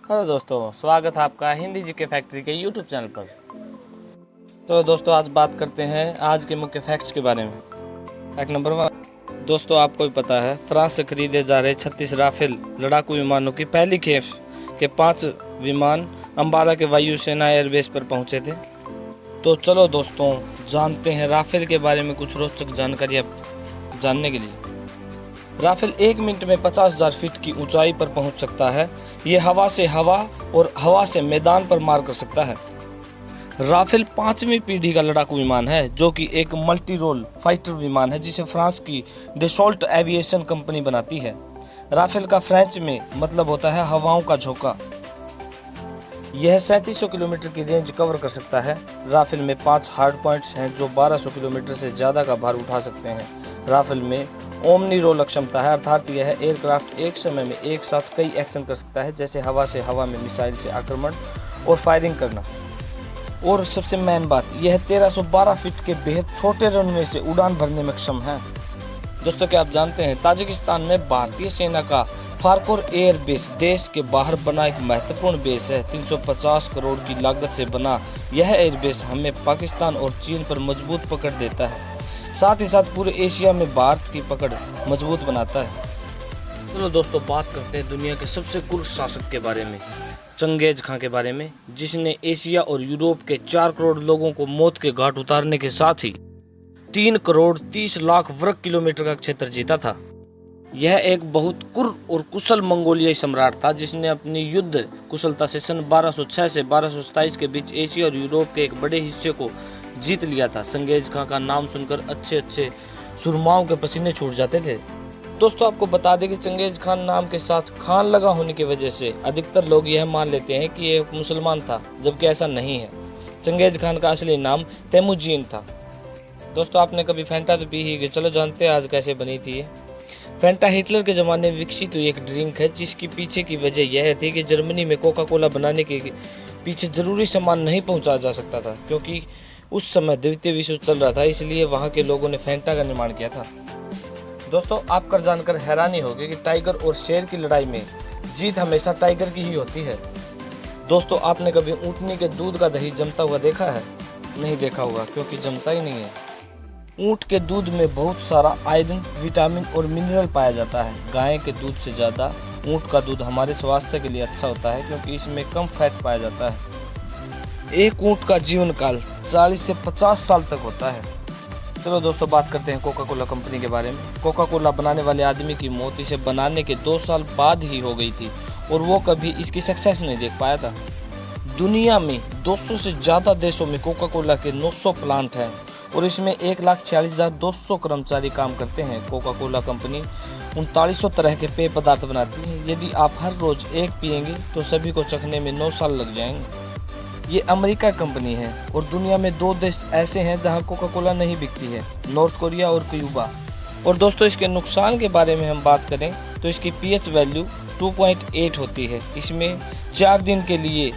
Hello दोस्तों, स्वागत है आपका हिंदी जीके फैक्ट्री के यूट्यूब चैनल पर। तो दोस्तों आज बात करते हैं आज के मुख्य फैक्ट्स के बारे में। फैक्ट नंबर 1, दोस्तों आपको भी पता है फ्रांस से खरीदे जा रहे 36 राफेल लड़ाकू विमानों की पहली खेप के 5 विमान अंबाला के वायुसेना एयरबेस पर पहुंचे थे। तो चलो दोस्तों जानते हैं राफेल के बारे में कुछ रोचक जानकारी जानने के लिए। राफेल 1 मिनट में 50,000 फीट की ऊंचाई पर पहुंच सकता है। ये हवा से हवा और हवा से मैदान पर मार कर सकता है। राफेल 5वीं पीढ़ी का लड़ाकू विमान है जो कि एक मल्टी रोल फाइटर विमान है जिसे फ्रांस की डसॉल्ट एविएशन कंपनी बनाती है। राफेल का फ्रेंच में मतलब होता है हवाओं का झोंका। यह 3700 किलोमीटर की रेंज कवर कर सकता है। राफेल में 5 हार्ड पॉइंट्स हैं जो 1200 किलोमीटर से ज़्यादा का भार उठा सकते हैं। राफेल में ओमनी रोल क्षमता है, अर्थात यह एयरक्राफ्ट एक समय में एक साथ कई एक्शन कर सकता है, जैसे हवा से हवा में मिसाइल से आक्रमण और फायरिंग करना। और सबसे मेन बात, यह 1312 फीट के बेहद छोटे रनवे से उड़ान भरने में सक्षम है। दोस्तों क्या आप जानते हैं ताजिकिस्तान में भारतीय सेना का फारकोर एयर बेस देश के बाहर बना एक महत्वपूर्ण बेस है। 350 करोड़ की लागत से बना यह एयरबेस हमें पाकिस्तान और चीन पर मजबूत पकड़ देता है, साथ ही साथ पूरे एशिया में भारत की पकड़ मजबूत बनाता है। चलो दोस्तों बात करते हैं दुनिया के सबसे क्रूर शासक के बारे में, चंगेज खां के बारे में, जिसने एशिया और यूरोप के 4 करोड़ लोगों को मौत के घाट उतारने के साथ ही 3 करोड़ 30 लाख वर्ग किलोमीटर का क्षेत्र जीता था। यह एक बहुत क्रूर और कुशल मंगोलियाई सम्राट था जिसने अपनी युद्ध कुशलता से सन 1206 से 1227 के बीच एशिया और यूरोप के एक बड़े हिस्से को जीत लिया था। चंगेज खां का नाम सुनकर अच्छे सुरमाओं के पसीने छूट जाते थे। दोस्तों आपको बता दें कि चंगेज खान नाम के साथ खान लगा होने की वजह से अधिकतर लोग यह मान लेते हैं कि यह मुसलमान था, जबकि ऐसा नहीं है। चंगेज खान का असली नाम तेमुजीन था। दोस्तों आपने कभी फैंटा तो पी ही कि चलो जानते हैं आज कैसे बनी थी ये। फैंटा हिटलर के ज़माने में विकसित हुई एक ड्रिंक है जिसकी पीछे की वजह यह थी कि जर्मनी में कोका कोला बनाने के पीछे ज़रूरी सामान नहीं पहुंचाया जा सकता था, क्योंकि उस समय द्वितीय विश्व चल रहा था, इसलिए वहां के लोगों ने फैंटा का निर्माण किया था। दोस्तों आपको जानकर हैरानी होगी कि टाइगर और शेर की लड़ाई में जीत हमेशा टाइगर की ही होती है। दोस्तों आपने कभी ऊँटनी के दूध का दही जमता हुआ देखा है? नहीं देखा होगा, क्योंकि जमता ही नहीं है। ऊँट के दूध में बहुत सारा आयरन, विटामिन और मिनरल पाया जाता है। गाय के दूध से ज़्यादा ऊँट का दूध हमारे स्वास्थ्य के लिए अच्छा होता है, क्योंकि इसमें कम फैट पाया जाता है। एक ऊँट का जीवन काल 40 से 50 साल तक होता है। चलो दोस्तों बात करते हैं कोका कोला कंपनी के बारे में। कोका कोला बनाने वाले आदमी की मौत इसे बनाने के 2 साल बाद ही हो गई थी और वो कभी इसकी सक्सेस नहीं देख पाया था। दुनिया में 200 से ज़्यादा देशों में कोका कोला के 900 प्लांट हैं और इसमें 1,46,200 कर्मचारी काम करते हैं। कोका कोला कंपनी 3900 तरह के पेय पदार्थ बनाती है। यदि आप हर रोज़ एक पिएंगे तो सभी को चखने में 9 साल लग जाएंगे। ये अमेरिका कंपनी है और दुनिया में 2 देश ऐसे हैं जहां कोका कोला नहीं बिकती है, नॉर्थ कोरिया और क्यूबा। और दोस्तों इसके नुकसान के बारे में हम बात करें तो इसकी पीएच वैल्यू 2.8 होती है। इसमें 4 दिन के लिए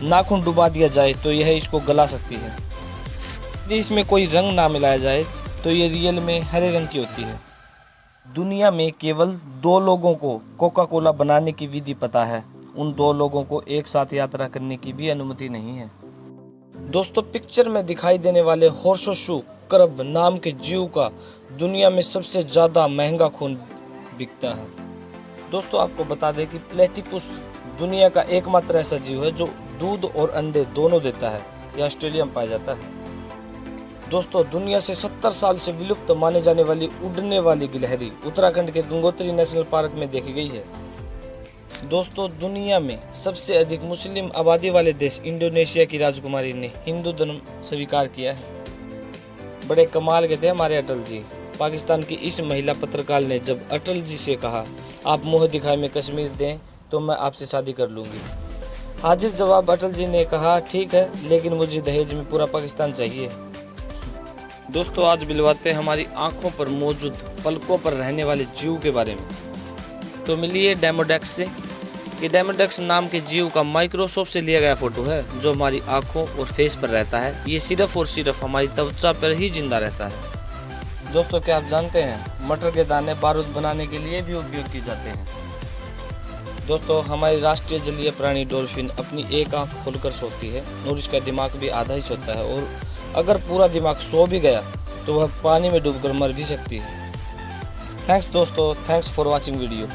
नाखून डुबा दिया जाए तो यह इसको गला सकती है। यदि इसमें कोई रंग ना मिलाया जाए तो ये रियल में हरे रंग की होती है। दुनिया में केवल 2 लोगों को कोका कोला बनाने की विधि पता है। उन 2 लोगों को एक साथ यात्रा करने की भी अनुमति नहीं है। दोस्तों पिक्चर में दिखाई देने वाले होर्सोशू करब नाम के जीव का दुनिया में सबसे ज़्यादा महंगा खून बिकता है। दोस्तों आपको बता दें कि प्लेटिपस दुनिया का एकमात्र ऐसा जीव है जो दूध और अंडे दोनों देता है। यह ऑस्ट्रेलिया में पाया जाता है। दोस्तों दुनिया से 70 साल से विलुप्त माने जाने वाली उड़ने वाली गिलहरी उत्तराखंड के गंगोत्री नेशनल पार्क में देखी गई है। दोस्तों दुनिया में सबसे अधिक मुस्लिम आबादी वाले देश इंडोनेशिया की राजकुमारी ने हिंदू धर्म स्वीकार किया है। बड़े कमाल के थे हमारे अटल जी। पाकिस्तान की इस महिला पत्रकार ने जब अटल जी से कहा आप मुँह दिखाए में कश्मीर दें तो मैं आपसे शादी कर लूँगी। हाजिर जवाब अटल जी ने कहा ठीक है, लेकिन मुझे दहेज में पूरा पाकिस्तान चाहिए। दोस्तों आज बिलवाते हैं हमारी आँखों पर मौजूद पलकों पर रहने वाले जीव के बारे में। तो मिलिए डेमोडेक्स से। ये डेमोडेक्स नाम के जीव का माइक्रोस्कोप से लिया गया फोटो है जो हमारी आंखों और फेस पर रहता है। ये सिर्फ और सिर्फ हमारी त्वचा पर ही जिंदा रहता है। दोस्तों क्या आप जानते हैं मटर के दाने बारूद बनाने के लिए भी उपयोग किए जाते हैं। दोस्तों हमारी राष्ट्रीय जलीय प्राणी डॉल्फिन अपनी एक आंख खोलकर सोती है और उसका दिमाग भी आधा ही सोता है, और अगर पूरा दिमाग सो भी गया तो वह पानी में डूबकर मर भी सकती है। थैंक्स दोस्तों, थैंक्स फॉर वॉचिंग वीडियो।